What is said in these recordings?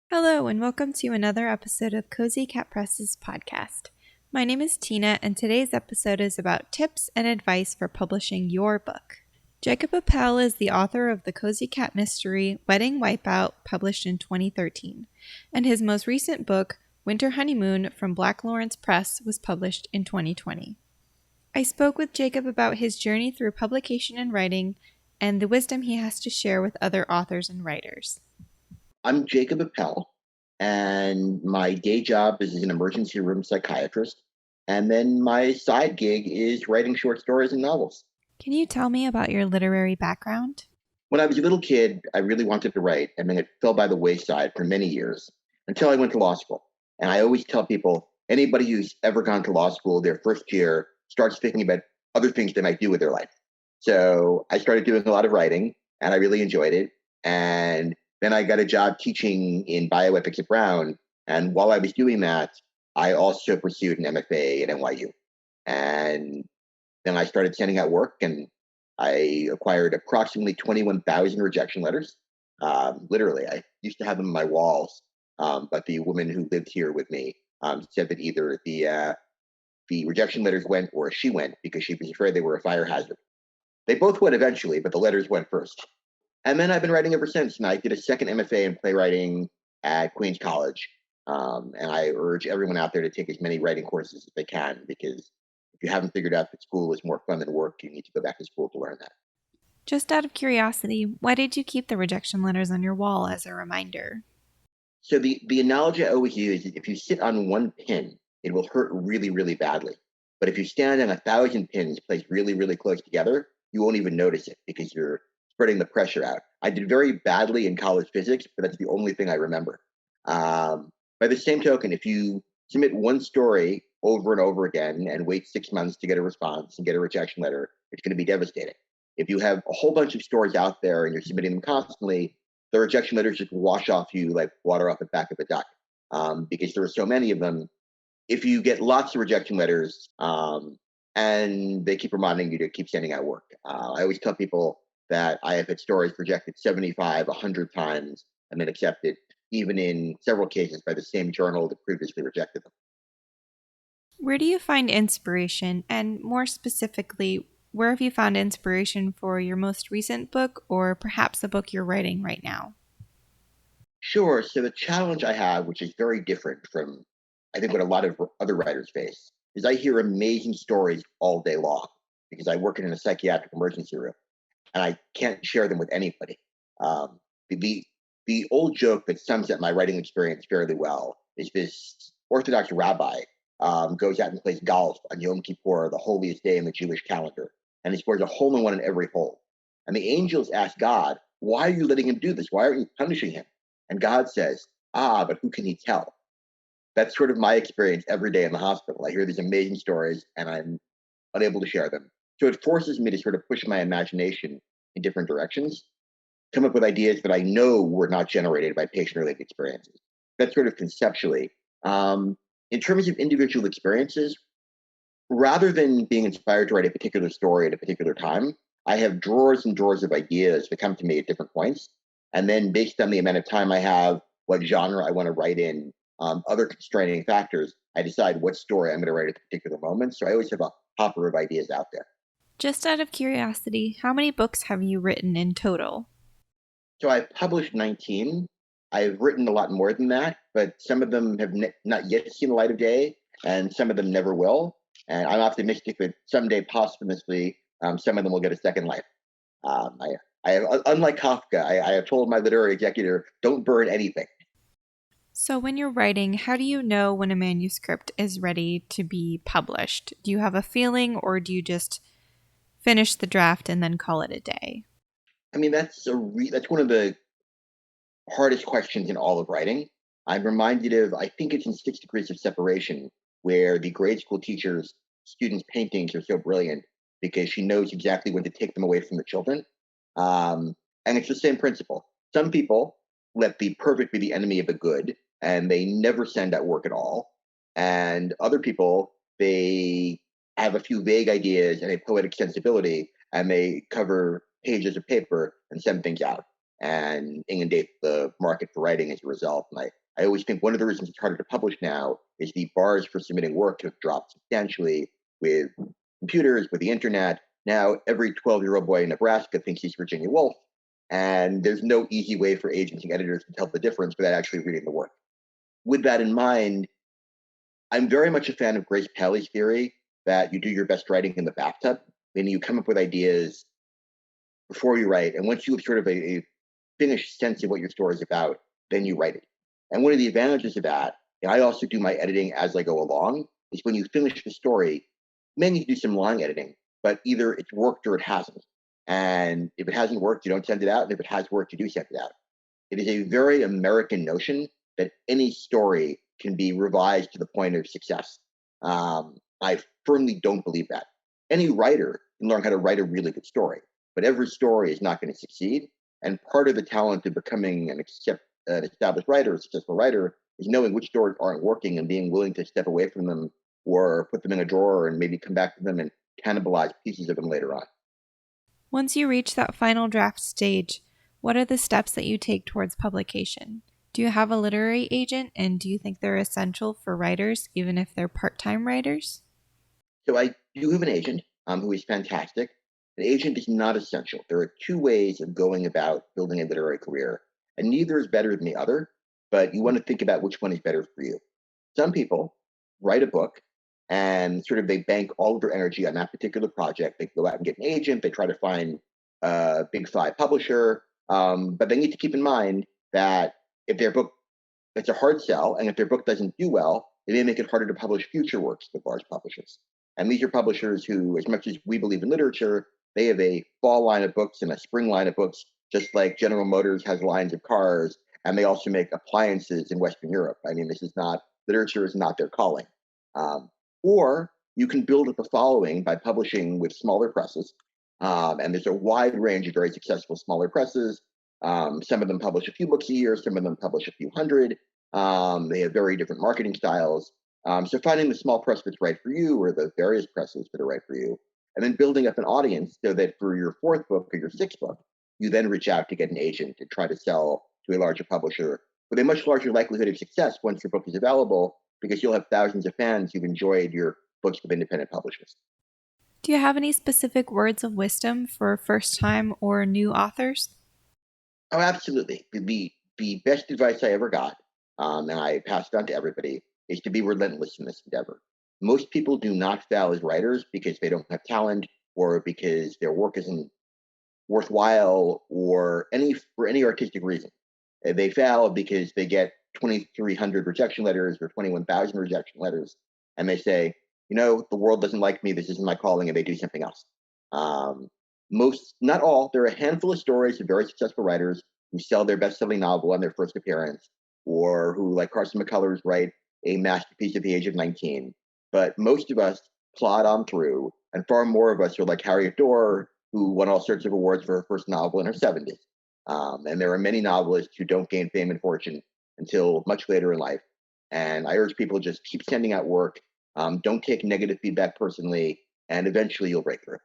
Hello, and welcome to another episode of Cozy Cat Press's podcast. My name is Tina, and today's episode is about tips and advice for publishing your book. Jacob Appel is the author of the Cozy Cat mystery Wedding Wipeout, published in 2013, and his most recent book, Winter Honeymoon, from Black Lawrence Press, was published in 2020. I spoke with Jacob about his journey through publication and writing, and the wisdom he has to share with other authors and writers. I'm Jacob Appel, and my day job is as an emergency room psychiatrist. And then my side gig is writing short stories and novels. Can you tell me about your literary background? When I was a little kid, I really wanted to write, and then it fell by the wayside for many years until I went to law school. And I always tell people anybody who's ever gone to law school their first year starts thinking about other things they might do with their life. So I started doing a lot of writing, and I really enjoyed it. And then I got a job teaching in bioethics at Brown. And while I was doing that, I also pursued an MFA at NYU. And then I started sending out work, and I acquired approximately 21,000 rejection letters. Literally, I used to have them on my walls. But the woman who lived here with me said that either the rejection letters went or she went because she was afraid they were a fire hazard. They both went eventually, but the letters went first. And then I've been writing ever since. And I did a second MFA in playwriting at Queens College. And I urge everyone out there to take as many writing courses as they can, because if you haven't figured out that school is more fun than work, you need to go back to school to learn that. Just out of curiosity, why did you keep the rejection letters on your wall as a reminder? So the analogy I always use is if you sit on one pin, it will hurt really, really badly. But if you stand on 1,000 pins placed really, really close together, you won't even notice it because you're spreading the pressure out. I did very badly in college physics, but that's the only thing I remember. By the same token, if you submit one story over and over again and wait 6 months to get a response and get a rejection letter, it's going to be devastating. If you have a whole bunch of stories out there and you're submitting them constantly, the rejection letters just wash off you like water off the back of a duck, because there are so many of them. If you get lots of rejection letters and they keep reminding you to keep sending out work, I always tell people that I have had stories rejected 75, 100 times and then accepted, even in several cases by the same journal that previously rejected them. Where do you find inspiration? And more specifically, where have you found inspiration for your most recent book or perhaps the book you're writing right now? Sure. So the challenge I have, which is very different from, I think, what a lot of other writers face, is I hear amazing stories all day long because I work in a psychiatric emergency room and I can't share them with anybody. Um, the the old joke that sums up my writing experience fairly well is this Orthodox rabbi goes out and plays golf on Yom Kippur, the holiest day in the Jewish calendar, and he scores a hole in one in every hole. And the angels ask God, "Why are you letting him do this? Why aren't you punishing him?" And God says, "Ah, but who can he tell?" That's sort of my experience every day in the hospital. I hear these amazing stories and I'm unable to share them. So it forces me to sort of push my imagination in different directions, come up with ideas that I know were not generated by patient related experiences. That's sort of conceptually. In terms of individual experiences, rather than being inspired to write a particular story at a particular time, I have drawers and drawers of ideas that come to me at different points. And then, based on the amount of time I have, what genre I want to write in, other constraining factors, I decide what story I'm going to write at a particular moment. So I always have a hopper of ideas out there. Just out of curiosity, how many books have you written in total? So I've published 19. I've written a lot more than that, but some of them have not yet seen the light of day, and some of them never will. And I'm optimistic that someday, posthumously, some of them will get a second life. Um, I, I have, unlike Kafka, I have told my literary executor, don't burn anything. So, when you're writing, how do you know when a manuscript is ready to be published? Do you have a feeling, or do you just finish the draft and then call it a day? I mean, that's one of the hardest questions in all of writing. I'm reminded of, I think it's in 6 Degrees of Separation, where the grade school teacher's students' paintings are so brilliant because she knows exactly when to take them away from the children. Um, and it's the same principle. Some people let the perfect be the enemy of the good, and they never send out work at all. And other people, they have a few vague ideas and a poetic sensibility, and they cover pages of paper and send things out. and inundate the market for writing as a result. And I always think one of the reasons it's harder to publish now is the bars for submitting work have dropped substantially with computers, with the internet. Now every 12-year-old boy in Nebraska thinks he's Virginia Woolf, and there's no easy way for agents and editors to tell the difference without actually reading the work. With that in mind, I'm very much a fan of Grace Paley's theory that you do your best writing in the bathtub, meaning you come up with ideas before you write, and once you have sort of a finished sense of what your story is about, then you write it. And one of the advantages of that, and I also do my editing as I go along, is when you finish the story, maybe you do some line editing, but either it's worked or it hasn't. And if it hasn't worked, you don't send it out. And if it has worked, you do send it out. It is a very American notion that any story can be revised to the point of success. I firmly don't believe that. Any writer can learn how to write a really good story, but every story is not going to succeed. And part of the talent of becoming an established writer, a successful writer, is knowing which stories aren't working and being willing to step away from them or put them in a drawer and maybe come back to them and cannibalize pieces of them later on. Once you reach that final draft stage, what are the steps that you take towards publication? Do you have a literary agent, and do you think they're essential for writers, even if they're part-time writers? So I do have an agent who is fantastic. An agent is not essential. There are two ways of going about building a literary career, and neither is better than the other, but you want to think about which one is better for you. Some people write a book and sort of they bank all of their energy on that particular project. They go out and get an agent, they try to find a big five publisher, but they need to keep in mind that if their book, it's a hard sell, and if their book doesn't do well, it may make it harder to publish future works with large publishers. And these are publishers who, as much as we believe in literature, they have a fall line of books and a spring line of books, just like General Motors has lines of cars, and they also make appliances in Western Europe. I mean, this is not, literature is not their calling. Um, or you can build up a following by publishing with smaller presses. And there's a wide range of very successful smaller presses. Some of them publish a few books a year, some of them publish a few hundred. They have very different marketing styles. So finding the small press that's right for you or the various presses that are right for you, and then building up an audience so that for your fourth book or your sixth book, you then reach out to get an agent to try to sell to a larger publisher with a much larger likelihood of success once your book is available, because you'll have thousands of fans who've enjoyed your books with independent publishers. Do you have any specific words of wisdom for first-time or new authors? Oh, absolutely. The best advice I ever got, and I passed it on to everybody, is to be relentless in this endeavor. Most people do not fail as writers because they don't have talent or because their work isn't worthwhile or any for any artistic reason. They fail because they get 2,300 rejection letters or 21,000 rejection letters, and they say, the world doesn't like me. This isn't my calling, and they do something else. Um, Most, not all, there are a handful of stories of very successful writers who sell their best-selling novel on their first appearance, or who, like Carson McCullers, write a masterpiece at the age of 19. But most of us plod on through, and far more of us are like Harriet Dorr, who won all sorts of awards for her first novel in her 70s. And there are many novelists who don't gain fame and fortune until much later in life. And I urge people to just keep sending out work. Don't take negative feedback personally, and eventually you'll break through.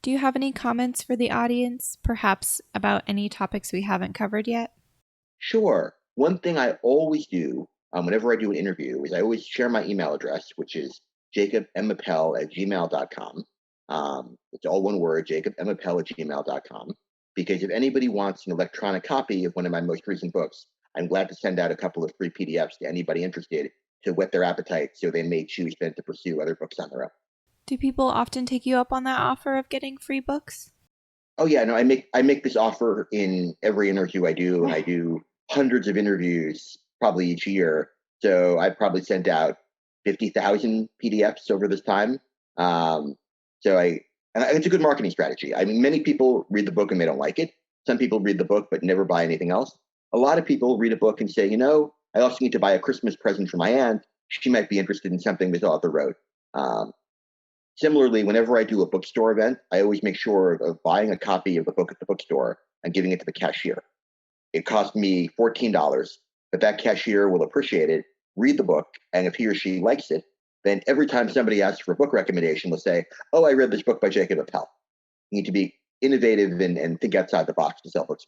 Do you have any comments for the audience, perhaps about any topics we haven't covered yet? Sure. One thing I always do whenever I do an interview is I always share my email address, which is jacobmappel@gmail.com. It's all one word, jacobmappel@gmail.com. Because if anybody wants an electronic copy of one of my most recent books, I'm glad to send out a couple of free PDFs to anybody interested to whet their appetite so they may choose then to pursue other books on their own. Do people often take you up on that offer of getting free books? Oh yeah, no, I make this offer in every interview I do, and I do hundreds of interviews probably each year. So I probably sent out 50,000 PDFs over this time. Um, so and it's a good marketing strategy. I mean, many people read the book and they don't like it. Some people read the book but never buy anything else. A lot of people read a book and say, I also need to buy a Christmas present for my aunt. She might be interested in something this author wrote. Um, Similarly, whenever I do a bookstore event, I always make sure of buying a copy of the book at the bookstore and giving it to the cashier. It cost me $14, but that cashier will appreciate it, read the book, and if he or she likes it, then every time somebody asks for a book recommendation, they'll say, "Oh, I read this book by Jacob Appel." You need to be innovative and think outside the box to sell books.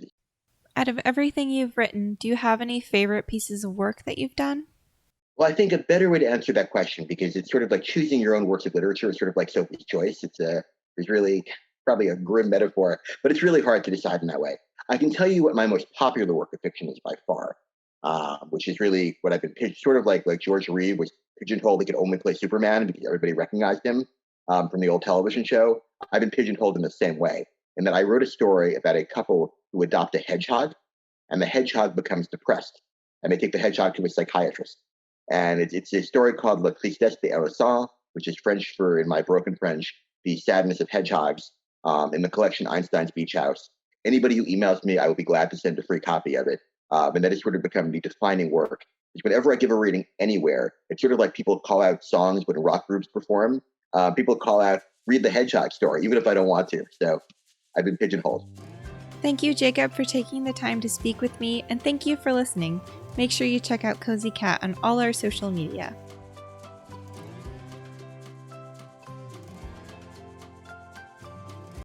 Out of everything you've written, do you have any favorite pieces of work that you've done? Well, I think a better way to answer that question, because it's sort of like choosing your own works of literature is sort of like Sophie's Choice. There's really probably a grim metaphor, but it's really hard to decide in that way. I can tell you what my most popular work of fiction is by far, which is really what I've been pitched, sort of like George Reeve was pigeonholed. He could only play Superman because everybody recognized him from the old television show. I've been pigeonholed in the same way, in that I wrote a story about a couple who adopt a hedgehog, and the hedgehog becomes depressed, and they take the hedgehog to a psychiatrist. And it's a story called La Tristesse des Hérissons, which is French for, in my broken French, the sadness of hedgehogs, in the collection Einstein's Beach House. Anybody who emails me, I will be glad to send a free copy of it. And that has sort of become the defining work. Whenever I give a reading anywhere, it's sort of like people call out songs when rock groups perform. People call out, read the hedgehog story, even if I don't want to. So I've been pigeonholed. Thank you, Jacob, for taking the time to speak with me, and thank you for listening. Make sure you check out Cozy Cat on all our social media.